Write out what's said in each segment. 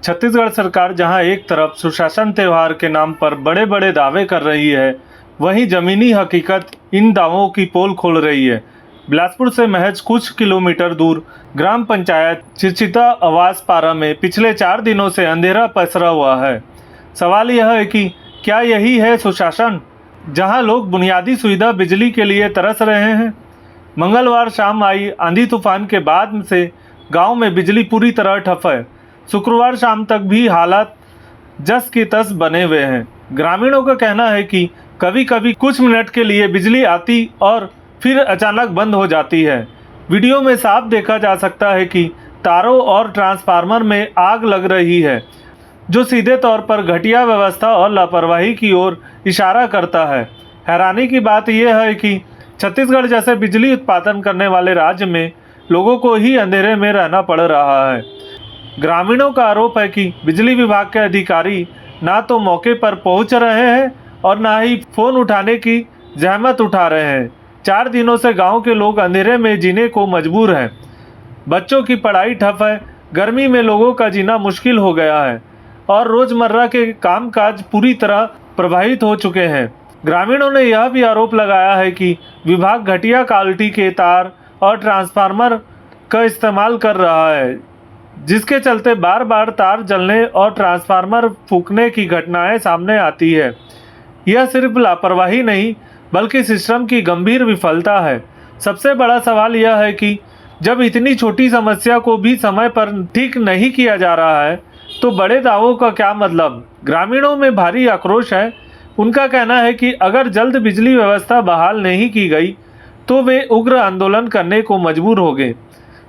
छत्तीसगढ़ सरकार जहां एक तरफ सुशासन त्योहार के नाम पर बड़े बड़े दावे कर रही है, वहीं जमीनी हकीकत इन दावों की पोल खोल रही है। बिलासपुर से महज कुछ किलोमीटर दूर ग्राम पंचायत चिरचिता आवास पारा में पिछले 4 दिनों से अंधेरा पसरा हुआ है। सवाल यह है कि क्या यही है सुशासन, जहां लोग बुनियादी सुविधा बिजली के लिए तरस रहे हैं। मंगलवार शाम आई आंधी तूफान के बाद से गांव में बिजली पूरी तरह ठप है। शुक्रवार शाम तक भी हालात जस की तस बने हुए हैं। ग्रामीणों का कहना है कि कभी कभी कुछ मिनट के लिए बिजली आती और फिर अचानक बंद हो जाती है। वीडियो में साफ देखा जा सकता है कि तारों और ट्रांसफार्मर में आग लग रही है, जो सीधे तौर पर घटिया व्यवस्था और लापरवाही की ओर इशारा करता है। हैरानी की बात यह है कि छत्तीसगढ़ जैसे बिजली उत्पादन करने वाले राज्य में लोगों को ही अंधेरे में रहना पड़ रहा है। ग्रामीणों का आरोप है कि बिजली विभाग के अधिकारी ना तो मौके पर पहुंच रहे हैं और ना ही फोन उठाने की जहमत उठा रहे हैं। 4 दिनों से गांव के लोग अंधेरे में जीने को मजबूर हैं। बच्चों की पढ़ाई ठप है, गर्मी में लोगों का जीना मुश्किल हो गया है और रोजमर्रा के कामकाज पूरी तरह प्रभावित हो चुके हैं। ग्रामीणों ने यह भी आरोप लगाया है कि विभाग घटिया क्वालिटी के तार और ट्रांसफार्मर का इस्तेमाल कर रहा है, जिसके चलते बार बार तार जलने और ट्रांसफार्मर फूकने की घटनाएं सामने आती है। यह सिर्फ लापरवाही नहीं बल्कि सिस्टम की गंभीर विफलता है। सबसे बड़ा सवाल यह है कि जब इतनी छोटी समस्या को भी समय पर ठीक नहीं किया जा रहा है तो बड़े दावों का क्या मतलब। ग्रामीणों में भारी आक्रोश है। उनका कहना है कि अगर जल्द बिजली व्यवस्था बहाल नहीं की गई तो वे उग्र आंदोलन करने को मजबूर होंगे।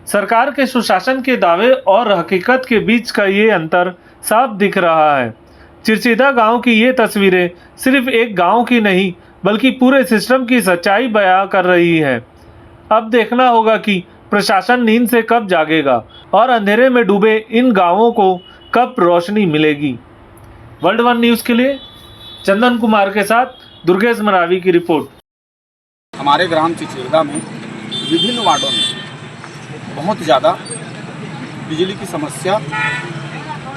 सरकार के सुशासन के दावे और हकीकत के बीच का ये अंतर साफ दिख रहा है। चिरचिता गांव की ये तस्वीरें सिर्फ एक गांव की नहीं बल्कि पूरे सिस्टम की सच्चाई बयां कर रही है। अब देखना होगा कि प्रशासन नींद से कब जागेगा और अंधेरे में डूबे इन गांवों को कब रोशनी मिलेगी। वर्ल्ड वन न्यूज़ के लिए चंदन कुमार के साथ दुर्गेश मरावी की रिपोर्ट। हमारे ग्राम चिरचिता में विभिन्न वार्डों में बहुत ज़्यादा बिजली की समस्या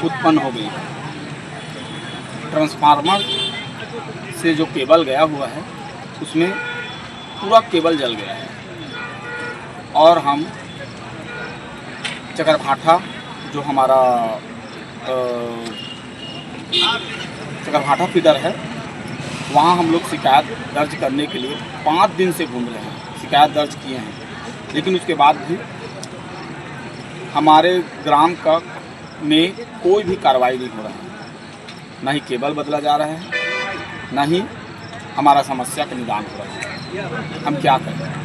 उत्पन्न हो गई है। ट्रांसफार्मर से जो केबल गया हुआ है उसमें पूरा केबल जल गया है और हम चकरभाठा जो हमारा चकरभाठा फीडर है वहाँ हम लोग शिकायत दर्ज करने के लिए 5 दिन से घूम रहे हैं। शिकायत दर्ज किए हैं, लेकिन उसके बाद भी हमारे ग्राम का में कोई भी कार्रवाई नहीं हो रहा है। ना ही केबल बदला जा रहा है, ना ही हमारा समस्या का निदान हो रहा है। हम क्या करें।